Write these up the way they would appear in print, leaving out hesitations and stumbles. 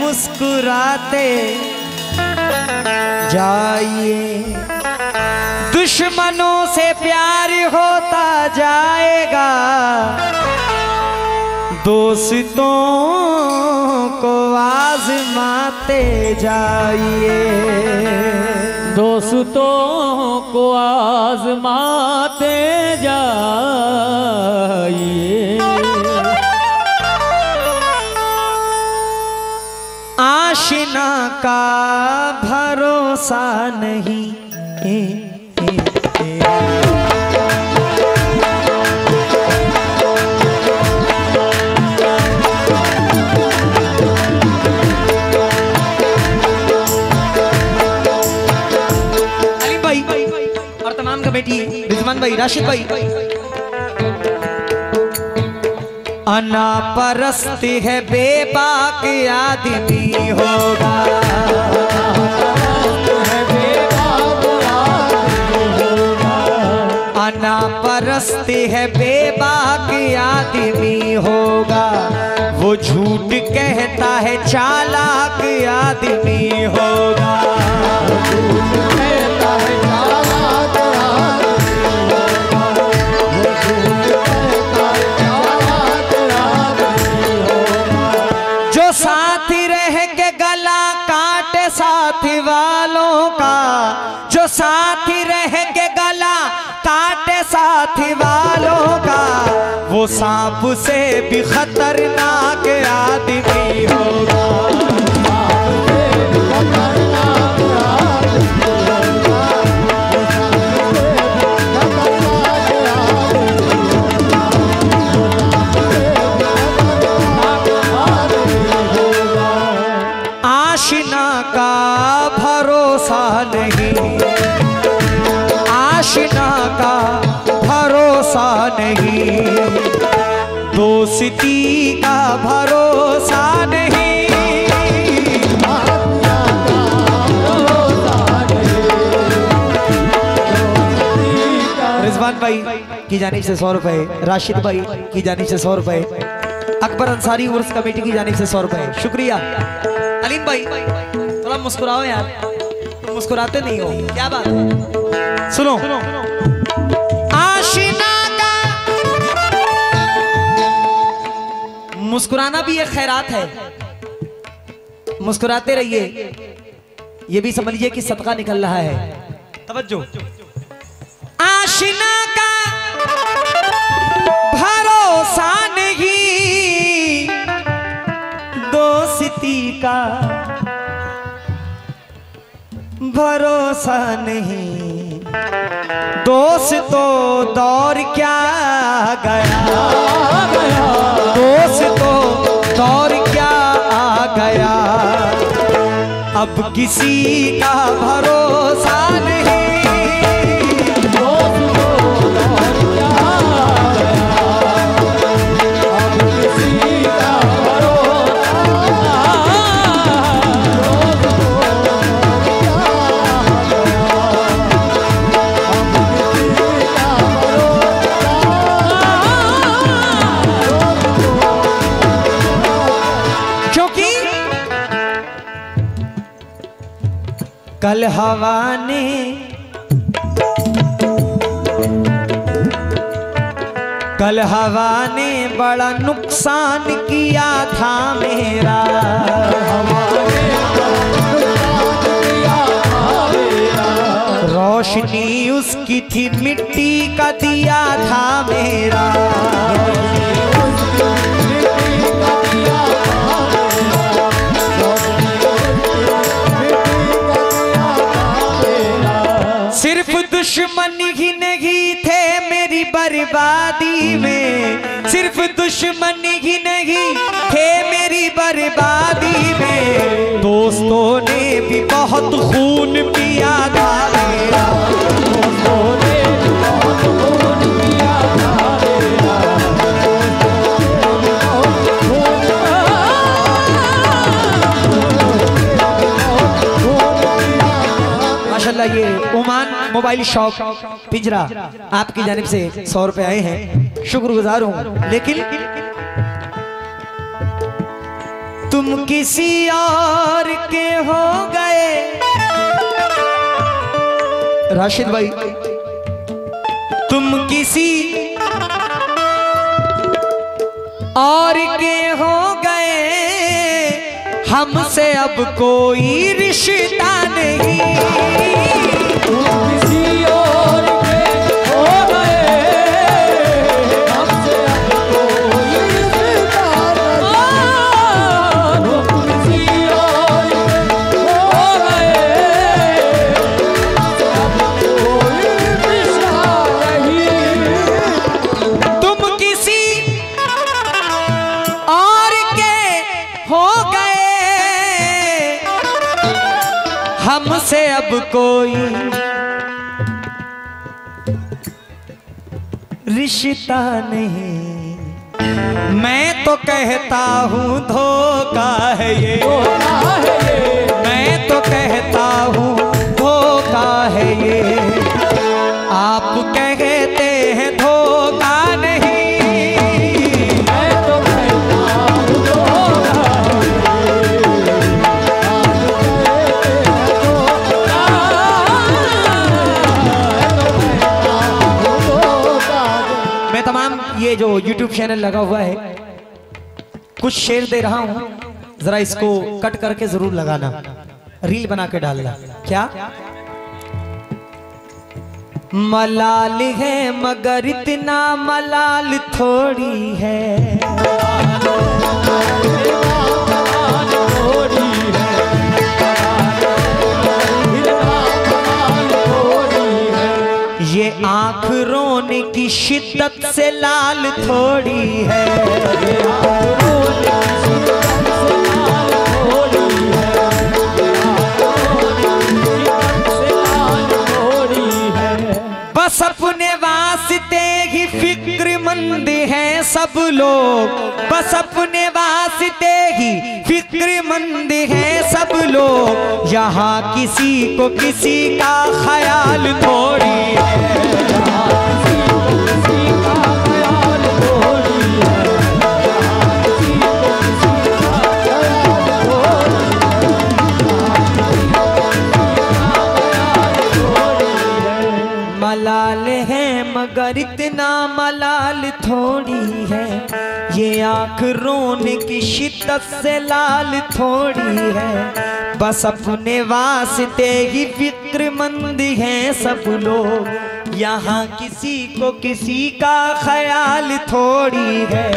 मुस्कुराते जाइए, दुश्मनों से प्यार होता जाएगा, दोस्तों को आजमाते जाइए, दोस्तों को आजमाते जाइए। आशिना का भरोसा नहीं बेटी रिजवान भाई, राशिद भाई। अनापरस्त है बेबाक आदमी होगा, अनापरस्त है बेबाक आदमी होगा, वो झूठ कहता है चालाक आदमी होगा, साथी रह के गला काटे साथी वालों का, जो साथी रह के गला काटे साथी वालों का, वो सांप से भी खतरनाक आदमी होगा, आशिना का भरोसा नहीं, आशिना का भरोसा नहीं, दोस्ती का भरोसा नहीं, रिजवान भाई की जानिब से 100 रुपए, राशिद भाई की जानिब से 100 रुपए, अकबर अंसारी उर्स कमेटी की जानिब से 100 रुपए, शुक्रिया। अलीम भाई थोड़ा मुस्कुराओ यार, मुस्कुराते नहीं हो, क्या बात है? सुनो, आशिना का मुस्कुराना भी एक खैरात है, मुस्कुराते रहिए, ये भी समझ लीजिए कि सदका निकल रहा है। तवज्जो, आशिना का भरोसा नहीं, दोस्ती का भरोसा नहीं, दोस्तों दौर क्या गया, दोस्तों दौर क्या आ गया, अब किसी का भरोसा नहीं, कल हवा ने बड़ा नुकसान किया था मेरा, रोशनी उसकी थी मिट्टी का दिया था मेरा, सिर्फ दुश्मन ही नहीं थे मेरी बर्बादी में, सिर्फ दुश्मन ही नहीं थे मेरी बर्बादी में, दोस्तों ने भी बहुत खून पिया था मेरा, दोस्तों ने भी बहुत खून पिया था मेरा, माशाल्लाह। ये ओमान मोबाइल शॉप पिंजरा आपकी जानिब से 100 रुपए आए हैं, शुक्रगुजार हूं। लेकिन तुम किसी और के हो गए। राशिद भाई, तुम किसी और के हो गए, हमसे अब कोई रिश्ता नहीं। तुम किसी और के हो गए, हमसे अब कोई रिश्ता नहीं। तुम किसी और के हो गए, अब कोई रिश्ता नहीं। तुम किसी और के हो गए, हमसे अब कोई रिश्ता नहीं। मैं तो कहता हूँ धोखा है ये, मैं तो कहता हूँ धोखा है ये। आप कहते हैं धोखा नहीं, मैं तो कहता हूँ धोखा है। मैं तमाम ये जो YouTube चैनल लगा हुआ है, कुछ शेर दे रहा हूँ, जरा इसको कट करके जरूर लगाना, रील बना के डालना। क्या मलाल है मगर इतना मलाल थोड़ी है। ये आँख रोने की शिद्दत से लाल थोड़ी है। बस अपने वास्ते ही फिक्रमंद हैं सब लोग, बस अपने वास्ते ही फिक्रमंद हैं सब लोग। यहाँ किसी को किसी का ख्याल थोड़ी है। मलाल है मगर इतना मलाल थोड़ी है। ये आँख रोने की शिद्दत से लाल थोड़ी है। बस अपने वास्ते ही फिक्रमंद हैं सब लोग। यहाँ किसी को किसी का ख्याल थोड़ी है।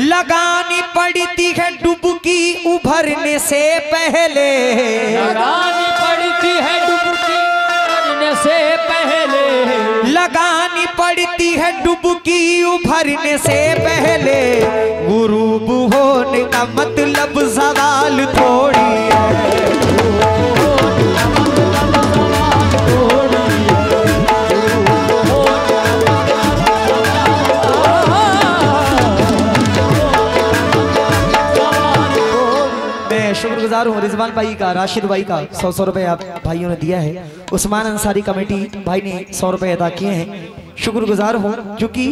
लगानी पड़ती है डुबकी उभरने से पहले, लगानी पड़ती है डुबकी उभरने से पहले, लगानी पड़ती है डुबकी उभरने से पहले। गुरूब होने का मतलब सवाल थोड़ी है। मैं शुक्रगुजार हूँ रिजवान भाई का, राशिद भाई का 100 रुपए आप भाइयों ने दिया है। उस्मान अंसारी कमेटी भाई ने 100 रुपए अदा किए हैं। शुक्रगुजार हूँ क्योंकि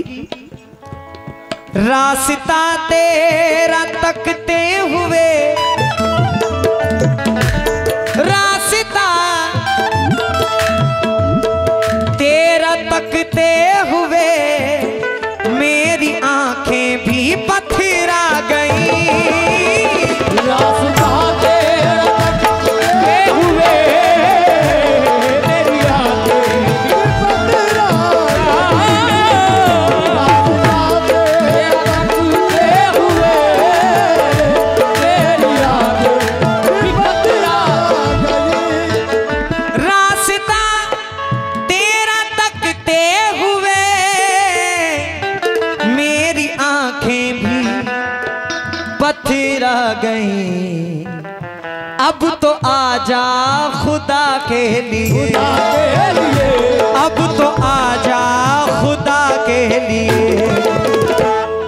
रास्ता तेरा तकते हुए, रास्ता तेरा तकते हुए मेरी आंखें भी पथरा गई। रास्ता तेरा तकते हुए मेरी आंखें भी पथरा गई। रास्ता तेरा तकते हुए मेरी आंखें भी पथरा गई। रास्ता तेरा तकते हुए मेरी आंखें भी पथरा गई। अब तो आजा खुदा के लिए, अब तो आजा खुदा के लिए।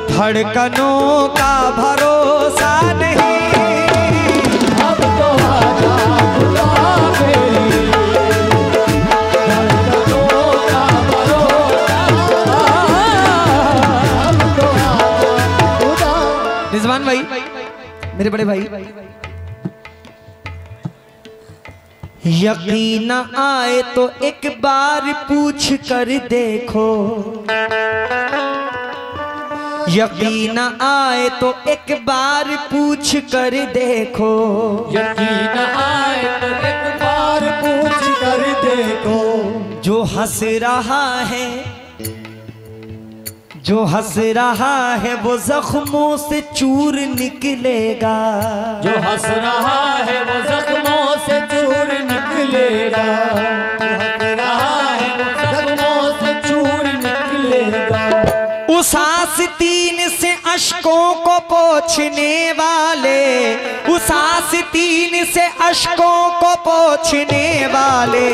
धड़कनों का भरोसा नहीं, अब तो आजा खुदा के लिए। धड़कनों का भरोसा, अब तो आजा खुदा। रिजवान भाई, मेरे बड़े भाई, यकीन आए तो एक बार पूछ कर देखो, यकीन आए तो एक बार पूछ कर देखो, यकीन आए तो एक बार पूछ कर देखो। जो हंस रहा है, जो हंस रहा है वो जख्मों से चूर निकलेगा, जो हंस रहा है वो जख्मों से चूर निकलेगा, जो हंस रहा है वो जख्मों से चूर निकलेगा। उस आस्तीन से अश्कों को पोंछने वाले, उस आस्तीन से अश्कों को पोंछने वाले,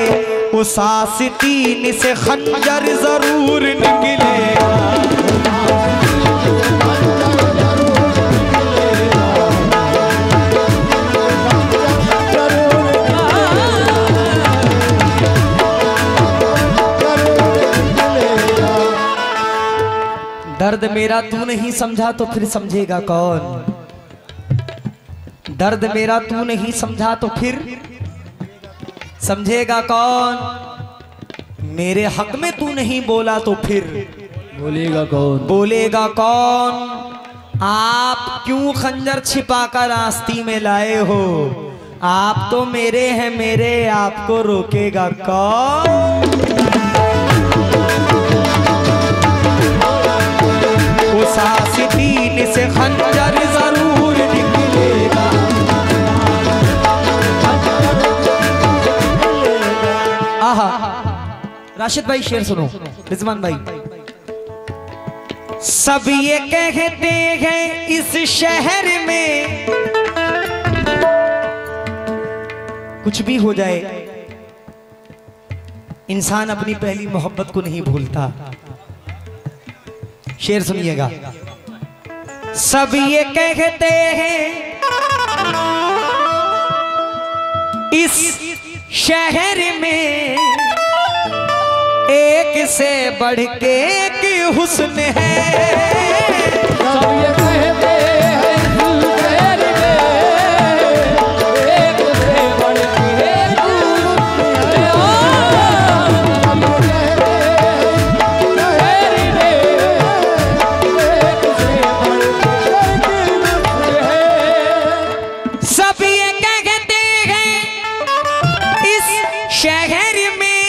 उस आस्तीन से खंजर जरूर निकलेगा। दर्द मेरा तू नहीं समझा तो फिर समझेगा कौन, दर्द मेरा तू नहीं समझा तो फिर समझेगा कौन, मेरे हक में तू नहीं बोला तो फिर बोलेगा कौन, बोलेगा कौन। आप क्यों खंजर छिपाकर आस्ती में लाए हो, आप तो मेरे हैं मेरे, आपको रोकेगा कौन। उस आस्तीन से खंजर जरूर निकलेगा। आहा, राशिद भाई शेर सुनो, रिजवान भाई। सब ये कहते हैं इस शहर में कुछ भी हो जाए, इंसान अपनी पहली मोहब्बत को नहीं भूलता। शेर सुनिएगा। सब ये कहते हैं इस शहर में एक से बढ़ के एक हुस्न है, सब ये कहते हैं इस शहर में एक से बढ़ के एक हुस्न है। सब कहते हैं शहर में एक से बढ़ के एक हुस्न है। सब ये कहते हैं इस शहर में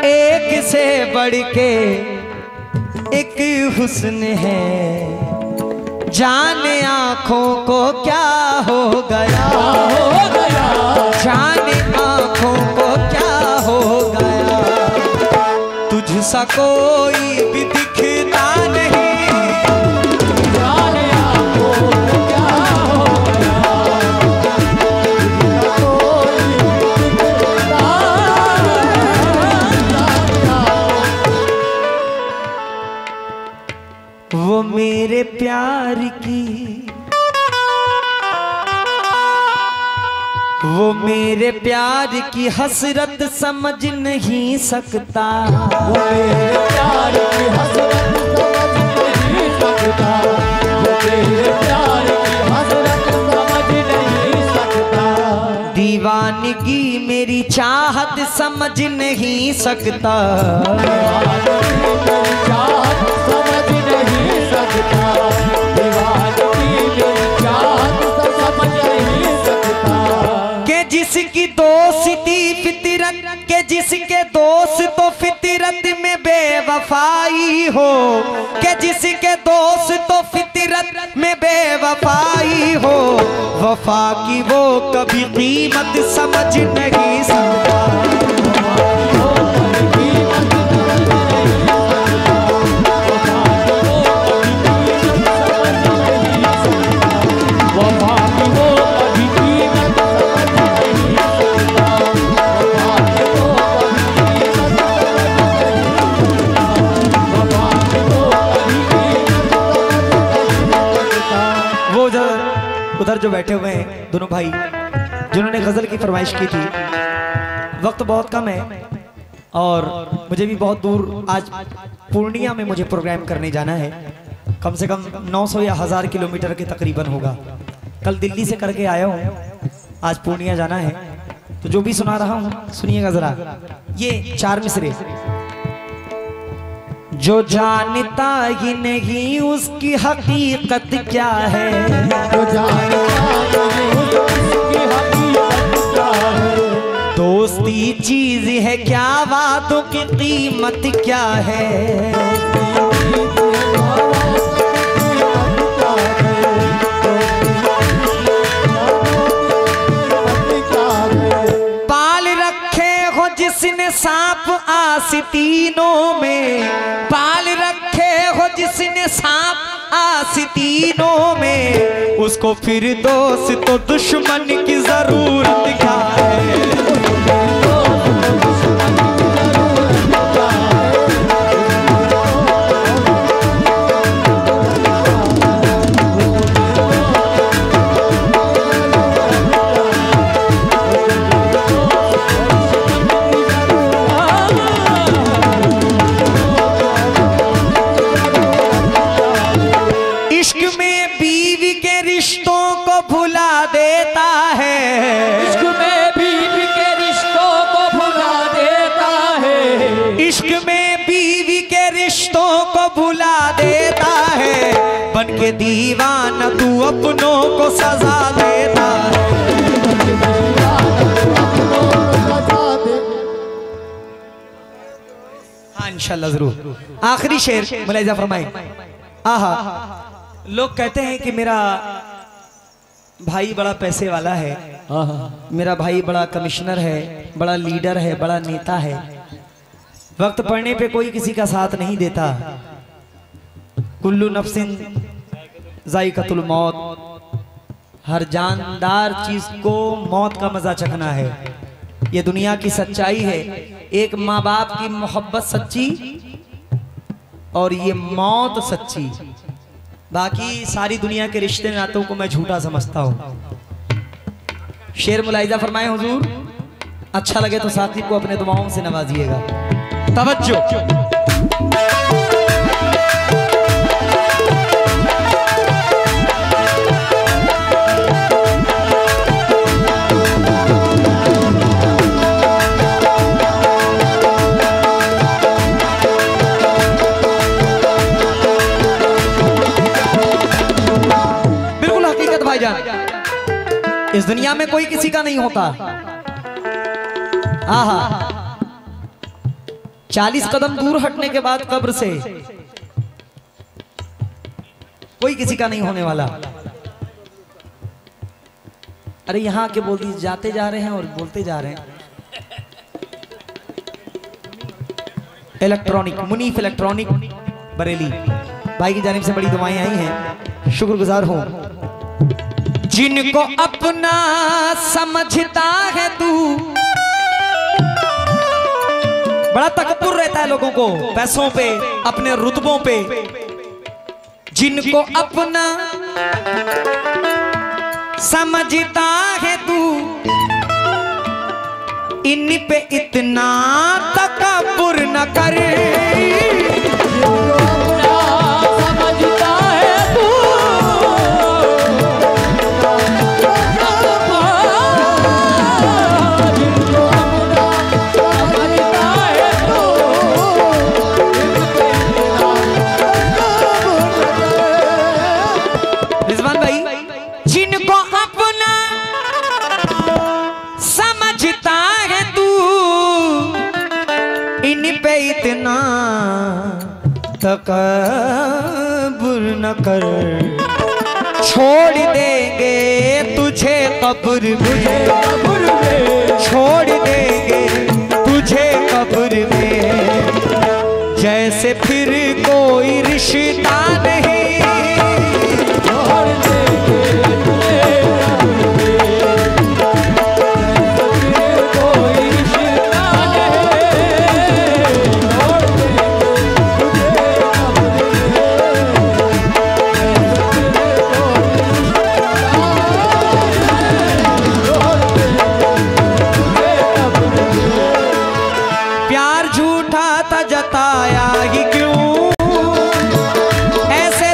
एक से बढ़ के एक हुस्न है, जाने आंखों को क्या हो गया, हो गया जाने आंखों को क्या हो गया, तुझसा कोई भी दिखता नहीं, जाने आपको क्या हो गया, कोई दिखता वो मेरे प्यार की, वो मेरे प्यार की हसरत समझ नहीं सकता, वो मेरे प्यार की हसरत समझ नहीं सकता, वो मेरे प्यार की हसरत समझ नहीं सकता। दीवानगी मेरी चाहत समझ नहीं सकता, दीवानगी मेरी चाहत समझ नहीं सकता, दीवानगी मेरी चाहत समझ नहीं सकता। के जिसकी दोस्ती फितरत के, जिसके दोस्त तो फितरत में बेवफाई हो, के जिसके दोस्त तो फितरत में बेवफाई हो, वफा की वो कभी कीमत समझ नहीं सकता। उधर जो बैठे हुए हैं दोनों भाई जिन्होंने गजल की फरमाइश की थी, वक्त बहुत कम है और मुझे भी बहुत दूर आज पूर्णिया में मुझे प्रोग्राम करने जाना है, कम से कम 900 या 1000 किलोमीटर के तकरीबन होगा। कल दिल्ली से करके आया हूँ, आज पूर्णिया जाना है, तो जो भी सुना रहा हूँ सुनिएगा जरा। ये 4 मिसरे। जो जानता ही नहीं उसकी हकीकत क्या है, जो जानता नहीं उसकी हकीकत क्या है, दोस्ती चीज है क्या, वादों की कीमत क्या है। पाल रखे हो जिसने सांप आस्तीनों में, पाल रखे हो जिसने सांप आस्तीनों में, उसको फिर दोस्त तो दुश्मन की जरूरत क्या है। इश्क में बीवी के रिश्तों को भुला देता है, इश्क में बीवी के रिश्तों को भुला देता है, इश्क में बीवी के रिश्तों को भुला देता है, बन के दीवाना तू अपनों को सजा देता है। हाँ इंशाल्लाह जरूर। आखिरी शेर मुलाहिजा फरमाए। आहा, लोग कहते हैं कि मेरा भाई बड़ा पैसे वाला है, मेरा भाई बड़ा कमिश्नर है, बड़ा लीडर है, बड़ा नेता है, वक्त पड़ने पे कोई किसी का साथ नहीं देता। कुल्लू नफ्सिन जायकातुल मौत, हर जानदार चीज को मौत का मजा चखना है, ये दुनिया की सच्चाई है। एक माँ बाप की मोहब्बत सच्ची और ये मौत सच्ची, बाकी सारी दुनिया के रिश्ते नातों को मैं झूठा समझता हूँ। शेर मुलाहिजा फरमाए हुजूर, अच्छा लगे तो साथी को अपने दुआओं से नवाजिएगा। तवज्जो। इस दुनिया में कोई किसी का नहीं होता। आहा, 40 कदम दूर हटने के बाद कब्र से कोई किसी का नहीं होने वाला। अरे यहाँ के बोल दी, जाते जा रहे हैं और बोलते जा रहे हैं। इलेक्ट्रॉनिक मुनीफ इलेक्ट्रॉनिक बरेली भाई की जानिब से बड़ी दुआएं आई हैं, शुक्रगुजार हूं। जिनको अपना समझता है तू, बड़ा तकब्बुर रहता है लोगों को पैसों पे, अपने रुतबों पे। जिनको अपना समझता है तू, इन पे इतना तकब्बुर न कर। इतना तकब्बुर न कर, छोड़ देंगे तुझे कब्र में, छोड़ देंगे तुझे कब्र में, जैसे फिर कोई रिश्ता नहीं। प्यार झूठा था जताया ही क्यों, ऐसे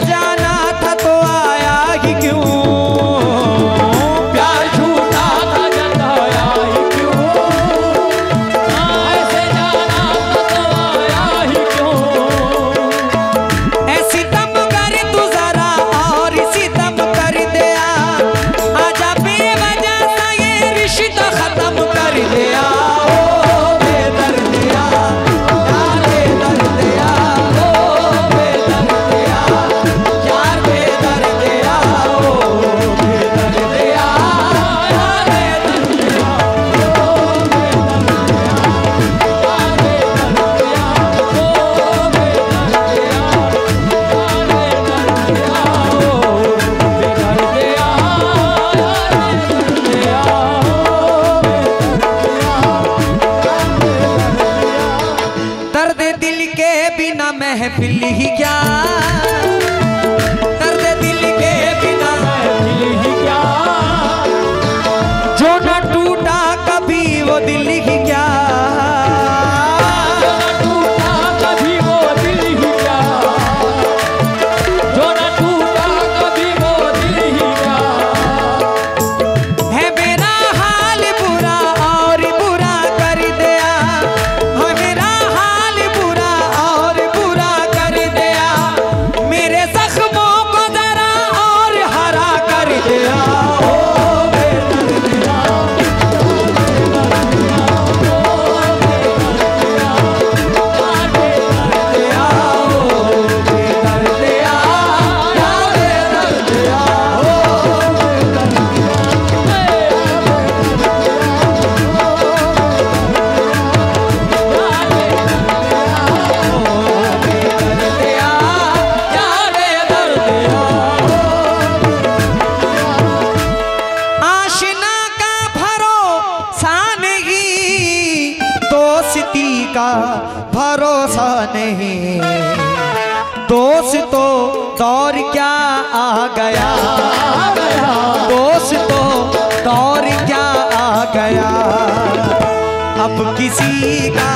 अब किसी का